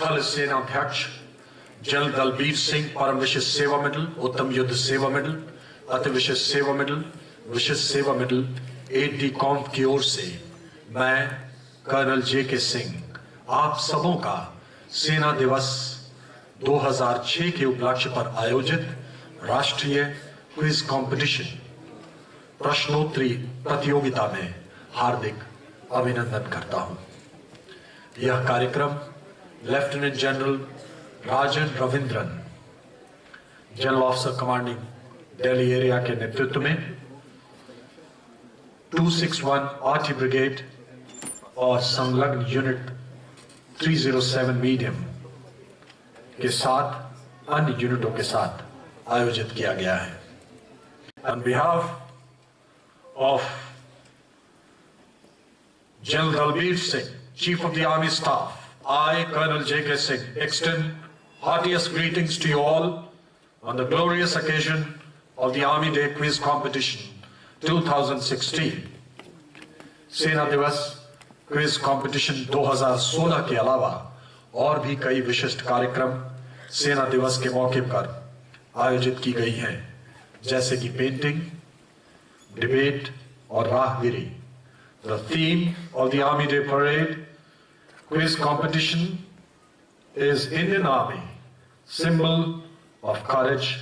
थल सेनाध्यक्ष जनरल दलबीर सिंह परम विशिष्ट सेवा मेडल, उत्तम युद्ध सेवा मेडल, अति विशिष्ट सेवा मेडल, विशिष्ट सेवा मेडल 8D कॉम्प की ओर से मैं कर्नल JK सिंह आप सबों का सेना दिवस 2006 के उपलक्ष्य पर आयोजित राष्ट्रीय क्विज कंपटीशन प्रश्नोत्तरी प्रतियोगिता में हार्दिक अभिनंदन करता हूं। यह कार्यक्रम lieutenant general Rajan Ravindran, general officer commanding Delhi area के नेतृत्व में 261 आर्टी ब्रिगेड और संलग्न यूनिट 307 मीडियम के साथ अन्य यूनिटों के साथ आयोजित किया गया है। On behalf of General Dalbir Singh, Chief of the Army Staff, I, Colonel JK Singh, extend heartiest greetings to you all on the glorious occasion of the Army Day Quiz Competition 2016. सेना दिवस quiz competition 2016 के अलावा और भी कई विशिष्ट कार्यक्रम सेना दिवस के मौके पर आयोजित की गई हैं, जैसे कि पेंटिंग, डिबेट और राहगिरी। The theme of the Army Day Parade quiz competition is Indian Army, symbol of courage,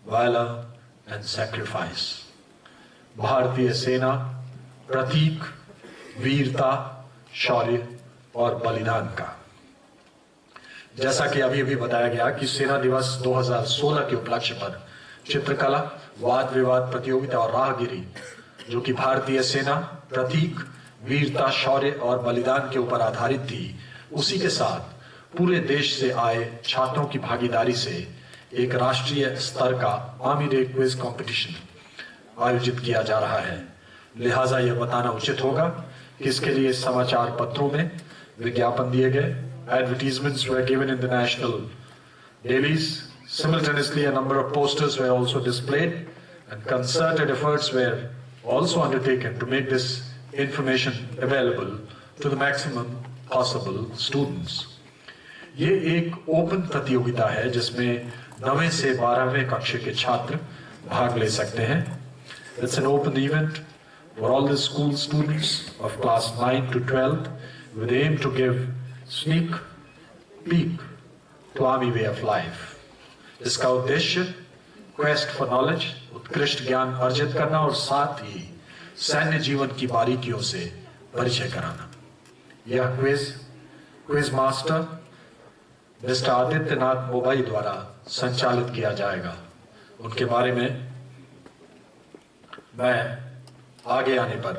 valor and sacrifice. भारतीय सेना प्रतीक वीरता, शौर्य और बलिदान का। जैसा कि अभी अभी बताया गया कि सेना दिवस 2016 के उपलक्ष्य पर चित्रकला, वाद विवाद प्रतियोगिता और राहगिरी, जो कि भारतीय सेना प्रतीक वीरता, शौर्य और बलिदान के ऊपर आधारित थी, उसी के साथ पूरे देश से आए छात्रों की भागीदारी से एक राष्ट्रीय स्तर का आर्मी डे क्विज कंपटीशन आयोजित किया जा रहा है। लिहाजा यह बताना उचित होगा कि इसके लिए समाचार पत्रों में विज्ञापन दिए गए, advertisements were given in the national dailies. Simultaneously, a number of posters were also displayed, and concerted efforts were also undertaken to make this information available to the maximum possible students. ये एक open प्रतियोगिता है जिसमें 9वीं से 12वें कक्षा के छात्र भाग ले सकते हैं। It's an open event for all the school students of class 9 to 12 with the aim to give sneak peek to Army way of life. इसका उद्देश्य क्वेस्ट फॉर नॉलेज, उत्कृष्ट ज्ञान अर्जित करना और साथ ही सैन्य जीवन की बारीकियों से परिचय कराना। यह क्विज मास्टर मिस्टर आदित्यनाथ मोबाई द्वारा संचालित किया जाएगा। उनके बारे में मैं आगे आने पर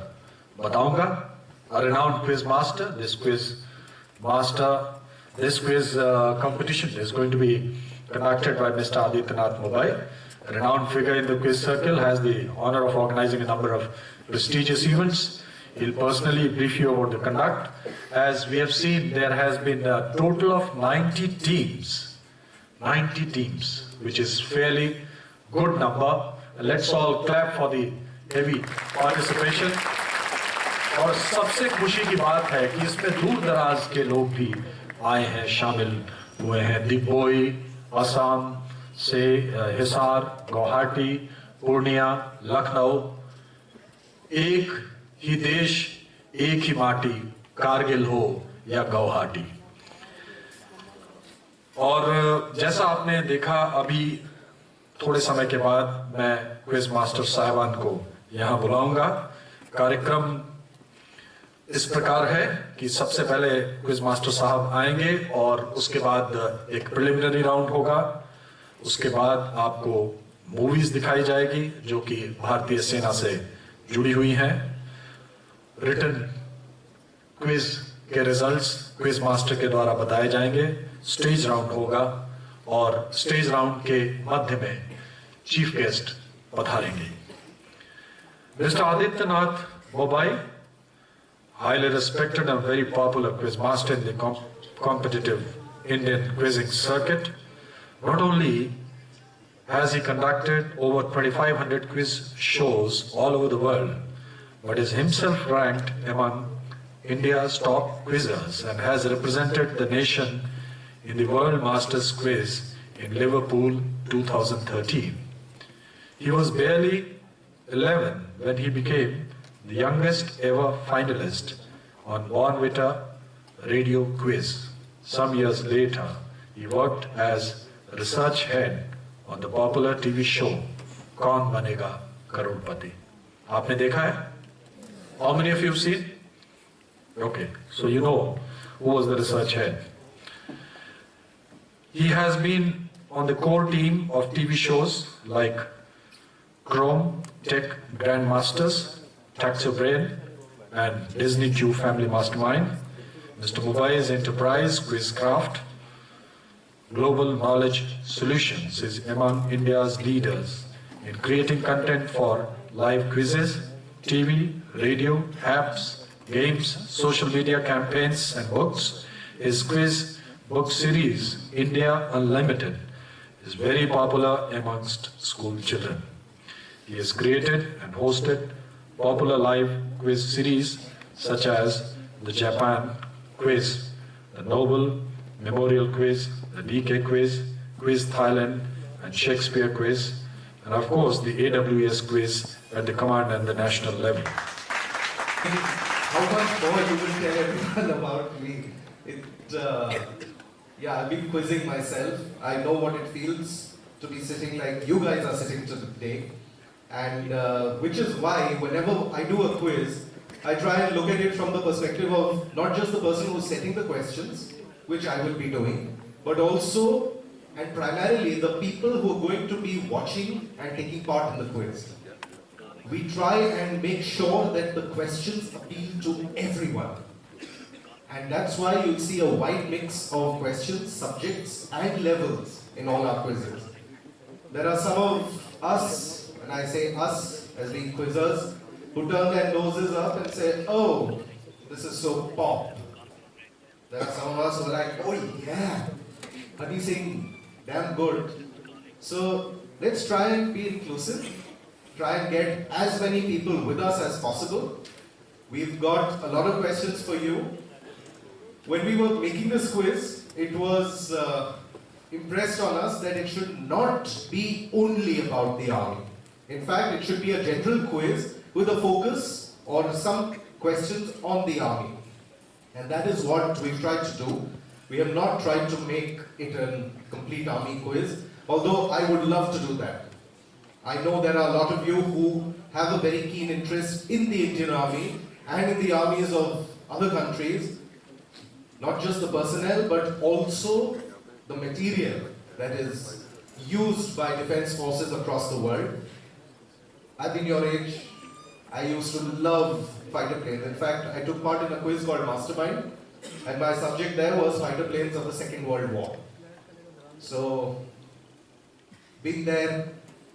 बताऊंगा। A renowned quiz master, this quiz competition is going to be conducted by Mr. Adityanath Mobai. A renowned figure in the quiz circle, has the honor of organizing a number of prestigious events. He'll personally brief you about the conduct. As we have seen, there has been a total of 90 teams, which is fairly good number. Let's all clap for the heavy participation. और सबसे खुशी की बात है कि इसमें दूर दराज के लोग भी आए हैं, शामिल हुए हैं। दिग्बोई, असम से, हिसार, गुवाहाटी, पूर्णिया, लखनऊ, एक ही देश, एक ही माटी, कारगिल हो या गुवाहाटी। और जैसा आपने देखा, अभी थोड़े समय के बाद मैं क्विज मास्टर साहिबान को यहाँ बुलाऊंगा। कार्यक्रम इस प्रकार है कि सबसे पहले क्विज मास्टर साहब आएंगे और उसके बाद एक प्रिलिमिनरी राउंड होगा। उसके बाद आपको मूवीज दिखाई जाएगी जो कि भारतीय सेना से जुड़ी हुई हैं। रिटन क्विज के रिजल्ट्स क्विज मास्टर के द्वारा बताए जाएंगे। स्टेज राउंड होगा और स्टेज राउंड के मध्य में चीफ गेस्ट पधारेंगे। मिस्टर आदित्यनाथ मोबाई, highly respected and very popular quiz master in the competitive Indian quizzing circuit. Not only has he conducted over 2,500 quiz shows all over the world, but is himself ranked among India's top quizzers and has represented the nation in the World Masters Quiz in Liverpool 2013. He was barely 11 when he became the youngest ever finalist on Bonvita radio quiz. Some years later, he worked as research head on the popular TV show Kaun Banega Crorepati. आपने देखा है? How many of you have seen? Okay, so you know who was the research head. He has been on the core team of TV shows like Chrome, Tech Grandmasters, Tax Your Brain, and Disney Q Family Mastermind. Mr. Mubai's enterprise, Quizcraft Global Knowledge Solutions, is among India's leaders in creating content for live quizzes, TV, radio, apps, games, social media campaigns, and books. His quiz book series, India Unlimited, is very popular amongst school children. He has created and hosted popular live quiz series such as the Japan Quiz, the Nobel Memorial Quiz, the DK Quiz, Quiz Thailand, and Shakespeare Quiz, and of course the AWS Quiz at the command and the national level. How much more you will tell everyone about me? Yeah, I've been quizzing myself. I know what it feels to be sitting like you guys are sitting today. And which is why whenever I do a quiz, I try and look at it from the perspective of not just the person who's setting the questions, which I will be doing, but also and primarily the people who are going to be watching and taking part in the quiz. We try and make sure that the questions appeal to everyone. And that's why you'll see a wide mix of questions, subjects and levels in all our quizzes. There are some of us, and I say us as being quizzers, who turn their noses up and say, oh, this is so pop. There are some of us who are like, oh yeah, Hadi Singh, damn good. So let's try and be inclusive, try and get as many people with us as possible. We've got a lot of questions for you. When we were making this quiz, it was impressed on us that it should not be only about the army. In fact, it should be a general quiz with a focus or some questions on the army. And that is what we've tried to do. We have not tried to make it a complete army quiz, although I would love to do that. I know there are a lot of you who have a very keen interest in the Indian Army and in the armies of other countries, not just the personnel, but also the material that is used by defense forces across the world. I've been your age. I used to love fighter planes. In fact, I took part in a quiz called Mastermind, and my subject there was fighter planes of the Second World War. So, being there,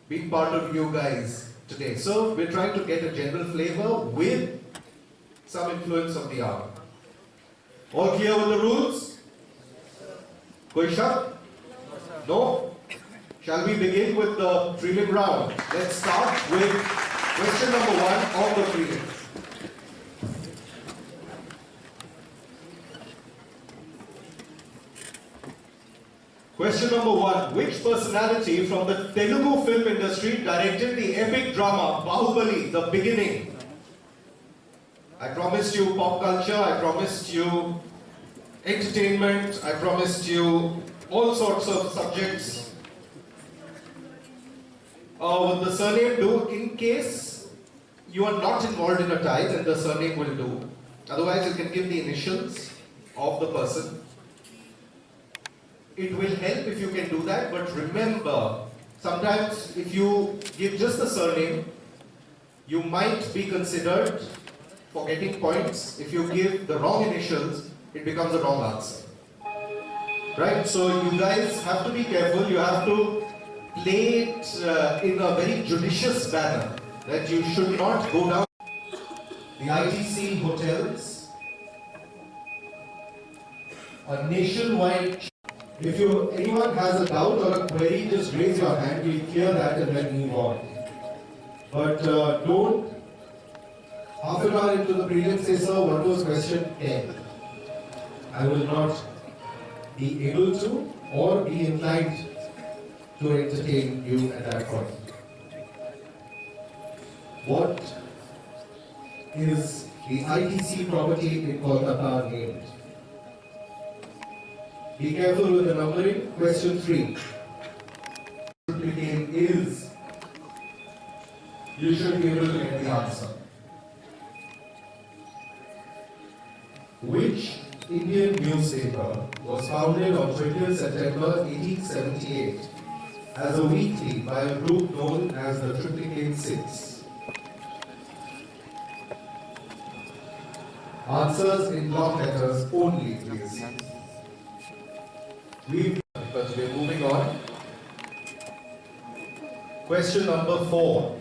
being part of you guys today. So, we're trying to get a general flavor with some influence of the army. All clear with the rules? Koi shak? No? Shall we begin with the prelim round? Let's start with question number 1 of the prelim. Question number 1. Which personality from the Telugu film industry directed the epic drama Bahubali, The Beginning? I promised you pop culture, I promised you entertainment, I promised you all sorts of subjects. With the surname do, in case you are not involved in a tie, then the surname will do. Otherwise, you can give the initials of the person. It will help if you can do that, but remember, sometimes if you give just the surname, you might be considered for getting points. If you give the wrong initials, it becomes a wrong answer. Right? So you guys have to be careful. You have to play it in a very judicious manner. That you should not go down. The ITC hotels, a nationwide. If anyone has a doubt or a query, just raise your hand. We'll clear that and then move on. But don't half an hour into the prelim say, sir, what was question 10? I will not be able to or be inclined to entertain you at that point. What is the ITC property in Kolkata named? Be careful with the numbering. Question 3. Name is, you should be able to get the answer. Which Indian newspaper was founded on 20th September 1878 as a weekly by a group known as the Triplicate Six? Answers in block letters only, please. But we're moving on. Question number 4.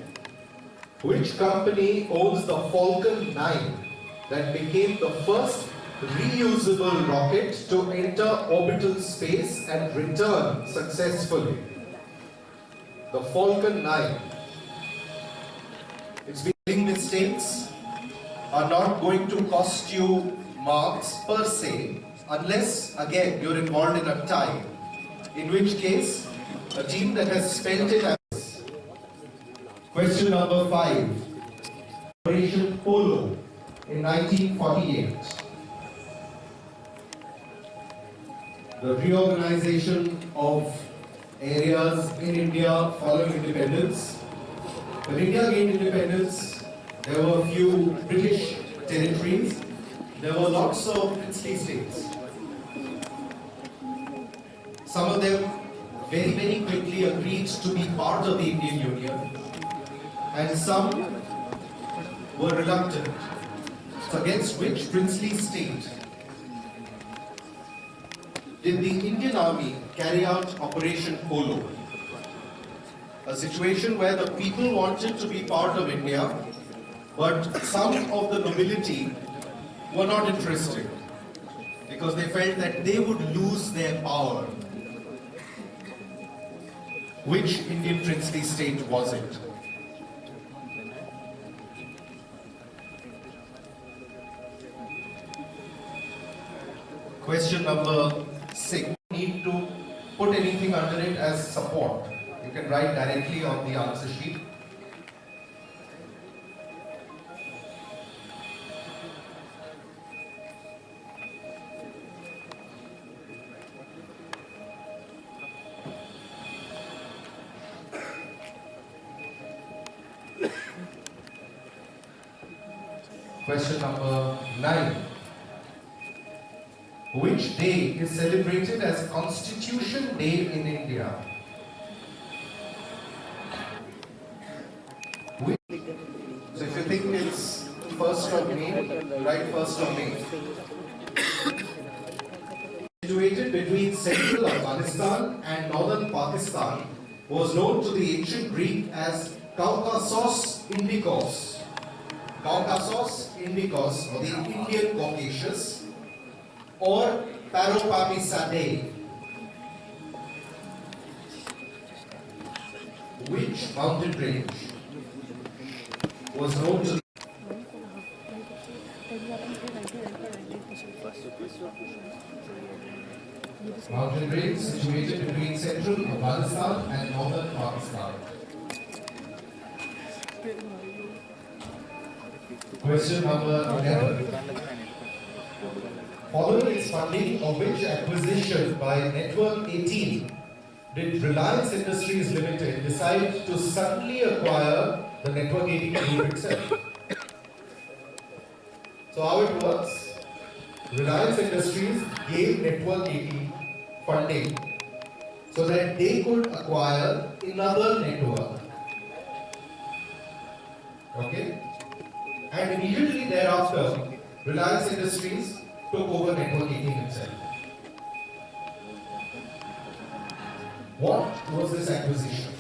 Which company owns the Falcon 9 that became the first reusable rocket to enter orbital space and return successfully? The Falcon 9. Its spelling mistakes are not going to cost you marks per se, unless again you're involved in a tie, in which case a team that has spelled it as. Question number 5. Operation Polo in 1948. The reorganization of areas in India following independence. When India gained independence, there were a few British territories. There were lots of princely states. Some of them very, very quickly agreed to be part of the Indian Union, and some were reluctant. So against which princely state did the Indian Army carry out Operation Polo? A situation where the people wanted to be part of India, but some of the nobility were not interested because they felt that they would lose their power. Which Indian princely state was it? Question number 6. You need to put anything under it as support. You can write directly on the answer sheet. Question number 9. Which day is celebrated as Constitution Day in India? So if you think it's 1st of May, write 1st of May. Situated between central Afghanistan and northern Pakistan, was known to the ancient Greek as Caucasus Indicus. Caucasus Indicus, or the Indian Caucasus, or Paropamisadae. Which mountain range was known to mountain range situated between central Afghanistan and northern Pakistan? Question number 11. Following its funding of which acquisition by Network 18 did Reliance Industries Limited decide to suddenly acquire the Network 18 group itself? So how it works? Reliance Industries gave Network 18 funding so that they could acquire another network. Okay? And immediately thereafter, Reliance Industries took over Network 18 itself. What was this acquisition?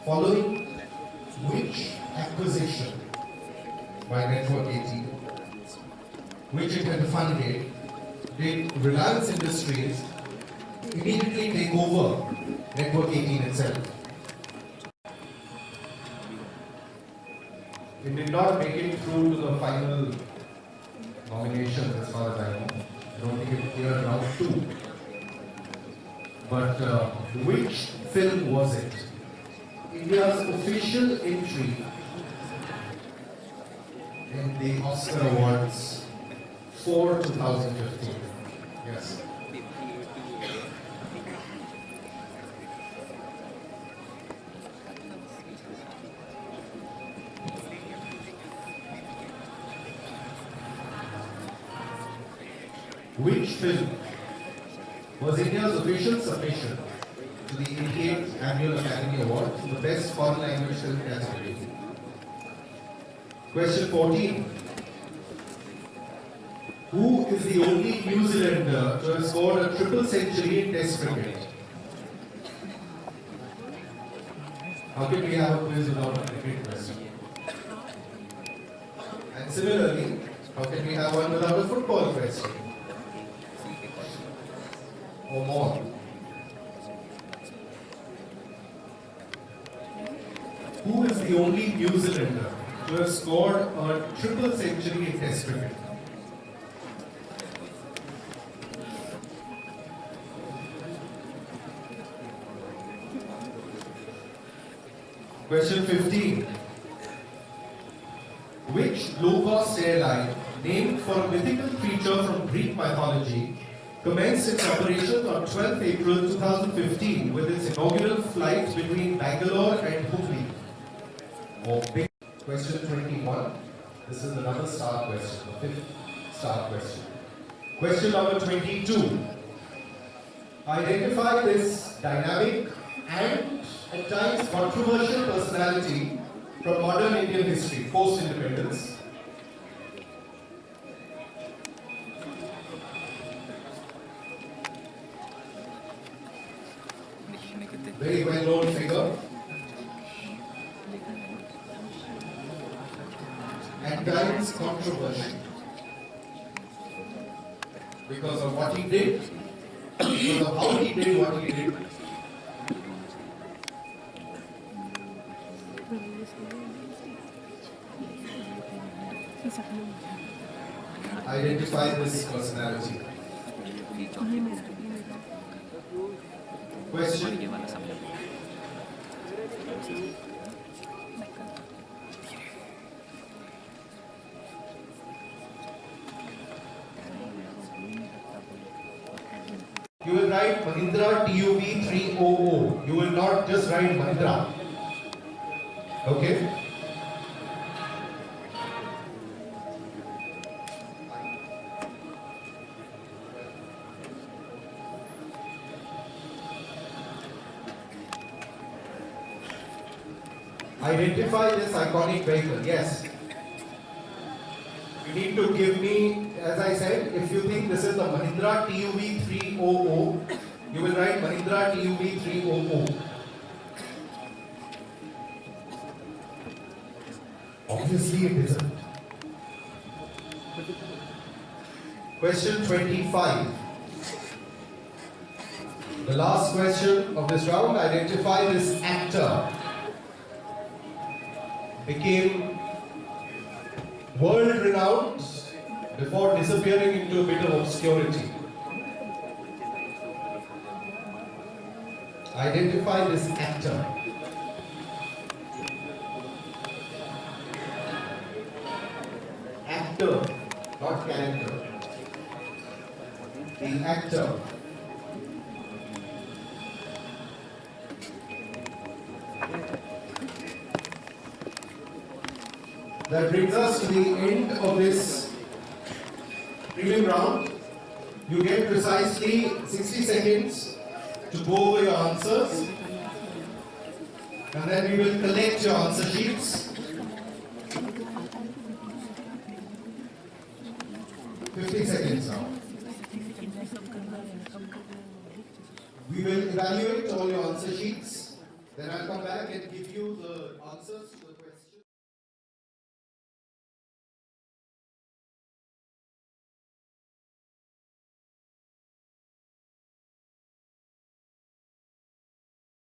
Following which acquisition by Network 18, which it had funded, did Reliance Industries immediately take over Network 18 itself? It did not make it through to the final nominations as far as I know. I don't think it cleared round 2. But which film was it? India's official entry in the Oscar Awards for 2015. Yes. Which film was India's official submission to the 88th Annual Academy Award for the Best Foreign Language Film category? Question 14. Who is the only New Zealander to have scored a triple century in Test cricket? How can we have a quiz without a cricket question? And similarly, how can we have one without a football question? Or more? Who is the only New Zealander to have scored a triple century in Test cricket? Question 15. Which low-cost airline, named for a mythical creature from Greek mythology, commenced its operations on 12 April 2015 with its inaugural flight between Bangalore and Hubli? Question 21. This is another star question, the 5th star question. Question number 22. Identify this dynamic and at times controversial personality from modern Indian history, post-independence. Very well-known figure. At times controversial. Because of what he did, because of how he did what he did. Identify this personality. Question. You will write Mahindra TUV 300. You will not just write Mahindra. Okay? Identify this iconic vehicle. Yes. You need to give me, as I said, if you think this is the Mahindra TUV 300, you will write Mahindra TUV 300. Obviously it isn't. Question 25. The last question of this round. Identify this actor. Became world-renowned before disappearing into a bit of obscurity. Identify this actor. Actor, not character. The actor. That brings us to the end of this prelim round. You get precisely 60 seconds to go over your answers. And then we will collect your answer sheets. 50 seconds now. We will evaluate all your answer sheets. Then I'll come back and give you the answers to the questions.